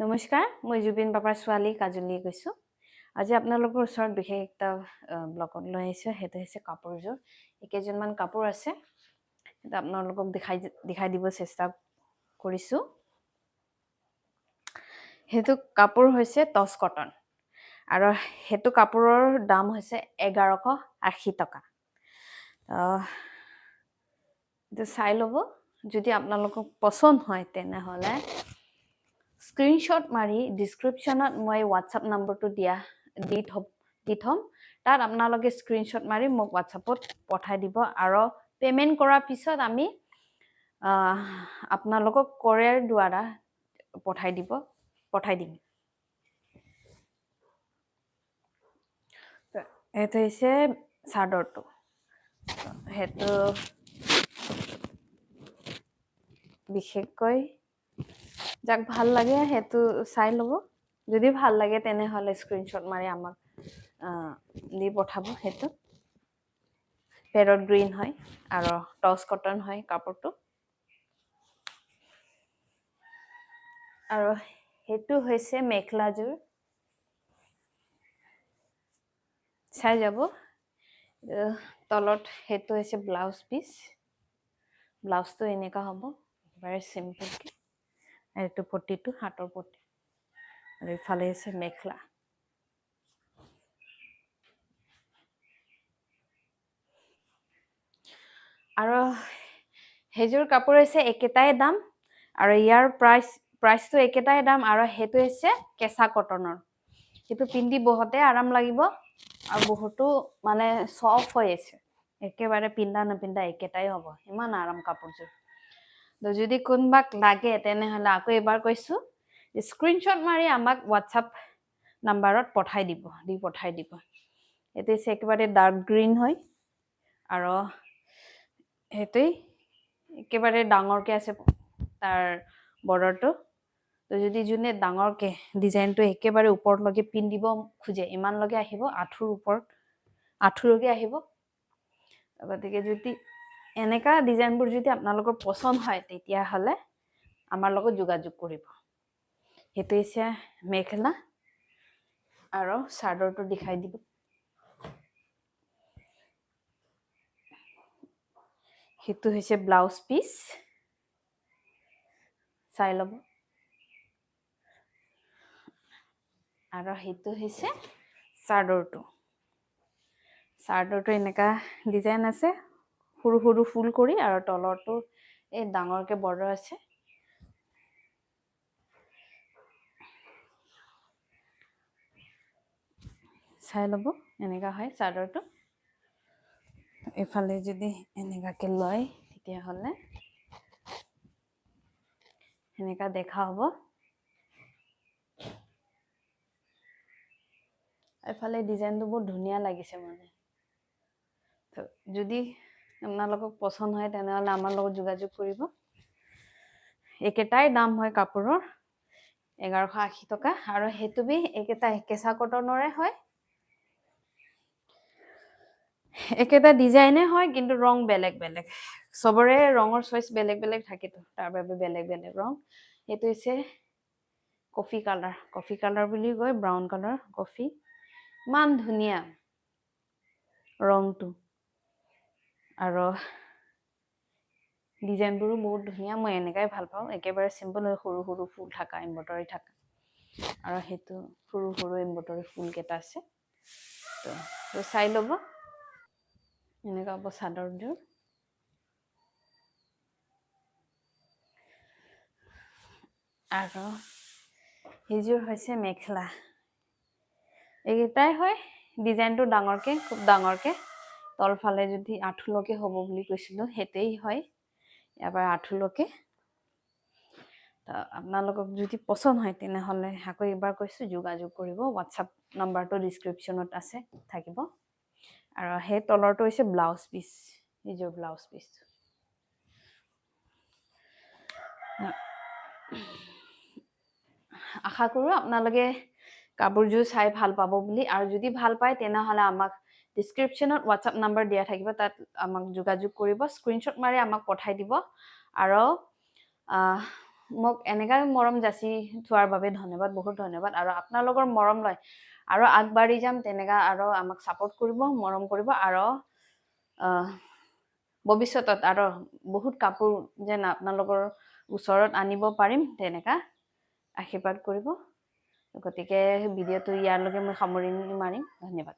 নমস্কাৰ, মই জুবিন পাপাৰ ছোৱালী কাজলীয়ে কৈছোঁ। আজি আপোনালোকৰ ওচৰত বিশেষ এটা ব্লগত লৈ আহিছোঁ। সেইটো হৈছে কাপোৰযোৰ। কেইজনমান কাপোৰ আছে, সেইটো আপোনালোকক দেখাই দিব চেষ্টা কৰিছোঁ। সেইটো কাপোৰ হৈছে টচ কটন আৰু সেইটো কাপোৰৰ দাম হৈছে 1180 টকা। এইটো চাই ল'ব। যদি আপোনালোকক পচন্দ হয় তেনেহ'লে স্ক্ৰীনশ্বট মাৰি ডিছক্ৰিপশ্যনত মই হোৱাটছআপ নম্বৰটো দি থ'ম। তাত আপোনালোকে স্ক্ৰীনশ্বট মাৰি মোক হোৱাটছআপত পঠাই দিব আৰু পে'মেণ্ট কৰাৰ পিছত আমি আপোনালোকক কোৰিয়াৰ দ্বাৰা পঠাই দিম। এইটো হৈছে চাদৰটো। সেইটো বিশেষকৈ যাক ভাল লাগে সেইটো চাই ল'ব। যদি ভাল লাগে তেনেহ'লে স্ক্ৰীনশ্বট মাৰি আমাক দি পঠাব। সেইটো পেৰট গ্ৰীণ হয় আৰু টচ কটন হয় কাপোৰটো। আৰু সেইটো হৈছে মেখেলাযোৰ। চাই যাব। তলত সেইটো হৈছে ব্লাউজ পিচ। ব্লাউজটো এনেকুৱা হ'ব, ভেৰি চিম্পলকৈ। এইটো পটিটো হাতৰ পটি আৰু ইফালে হৈছে মেখেলা। আৰু সেইযোৰ কাপোৰ হৈছে একেটাই দাম আৰু ইয়াৰ প্ৰাইচটো একেটাই দাম আৰু সেইটো হৈছে কেঁচা কটনৰ। সেইটো পিন্ধি বহুতে আৰাম লাগিব আৰু বহুতো মানে চফ্ট হৈ আছে। একেবাৰে পিন্ধা নপিন্ধা একেটাই হ'ব, ইমান আৰাম কাপোৰযোৰ। যদি কোনোবাক লাগে তেনেহ'লে আকৌ এবাৰ কৈছোঁ, স্ক্ৰীনশ্বট মাৰি আমাক হোৱাটছআপ নাম্বাৰত পঠাই দিব। এইটো হৈছে একেবাৰে ডাৰ্ক গ্ৰীণ হয় আৰু সেইটোৱেই একেবাৰে ডাঙৰকৈ আছে তাৰ বৰ্ডাৰটো। যদি যোনে ডাঙৰকৈ ডিজাইনটো একেবাৰে ওপৰলৈকে পিন্ধিব খোজে, ইমানলৈকে আহিব, আঁঠুলৈকে আহিব। গতিকে যদি এনেকা ডিজাইনবোৰ যদি আপোনালোকৰ পচন্দ হয় তেতিয়াহ'লে আমাৰ লগত যোগাযোগ কৰিব। সেইটো হৈছে মেখেলা আৰু চাদৰটো দেখাই দিব। সেইটো হৈছে ব্লাউজ পিচ, চাই ল'ব। আৰু সেইটো হৈছে চাদৰটো এনেকা ডিজাইন আছে, সৰু সৰু ফুল কৰি আৰু তলৰটো এই ডাঙৰকৈ বৰ্ডাৰ আছে। চাই ল'ব, এনেকা হয় চাদৰটো। এইফালে যদি এনেকাকৈ লয় তেতিয়াহ'লে এনেকা দেখা হ'ব। এইফালে ডিজাইনটো বহুত ধুনীয়া লাগিছে মানে। যদি আপোনালোকক পচন্দ হয় তেনেহ'লে আমাৰ লগত যোগাযোগ কৰিব। একেটাই দাম হয় কাপোৰৰ, 1180 টকা আৰু সেইটো একেটাই কেঁচা কটনৰে হয়। একেটা ডিজাইনে হয় কিন্তু ৰং বেলেগ বেলেগ। চবৰে ৰঙৰ চইচ বেলেগ বেলেগ থাকেতো, তাৰ বাবে বেলেগ বেলেগ ৰং। সেইটো হৈছে কফি কালাৰ বুলি কয়, ব্ৰাউন কালাৰ কফি। ইমান ধুনীয়া ৰংটো আৰু ডিজাইনবোৰো বহুত ধুনীয়া। মই এনেকাই ভাল পাওঁ, একেবাৰে চিম্পল হৈ সৰু সৰু ফুল থকা, এম্ব্ৰইডাৰী থকা। আৰু সেইটো সৰু সৰু এম্ব্ৰইডাৰী ফুলকেইটা আছে। তো চাই ল'ব। এনেকুৱা হ'ব চাদৰযোৰ। আৰু সেইযোৰ হৈছে মেখেলা। এইকেইটাই হয়, ডিজাইনটো ডাঙৰকৈ, খুব ডাঙৰকৈ। তলফালে যদি আঁঠুলৈকে হ'ব বুলি কৈছিলোঁ, সেইটোৱেই হয়, ইয়াৰ পৰা আঁঠুলৈকে। আপোনালোকক যদি পচন্দ হয় তেনেহ'লে আকৌ এবাৰ কৈছোঁ, যোগাযোগ কৰিব। হোৱাটছআপ নম্বৰটো ডিছক্ৰিপশ্যনত থাকিব। আৰু সেই তলৰটো হৈছে ব্লাউজ পিচ, এইযোৰ ব্লাউজ পিচ। আশা কৰোঁ আপোনালোকে কাপোৰযোৰ চাই ভাল পাব বুলি। আৰু যদি ভাল পায় তেনেহ'লে আমাক ডিছক্ৰিপশ্যনত হোৱাটছআপ নম্বৰ দিয়া থাকিব, তাত আমাক যোগাযোগ কৰিব। স্ক্ৰীনশ্বট মাৰি আমাক পঠাই দিব। আৰু মোক এনেকা মৰম যাচি থোৱাৰ বাবে ধন্যবাদ, বহুত ধন্যবাদ। আৰু আপোনালোকৰ মৰম লৈ আৰু আগবাঢ়ি যাম, তেনেকা আৰু আমাক ছাপোৰ্ট কৰিব, মৰম কৰিব, আৰু ভৱিষ্যতত আৰু বহুত কাপোৰ যেন আপোনালোকৰ ওচৰত আনিব পাৰিম, তেনেকা আশীৰ্বাদ কৰিব। গতিকে ভিডিঅ'টো ইয়ালৈকে মই সামৰণি মাৰিম। ধন্যবাদ।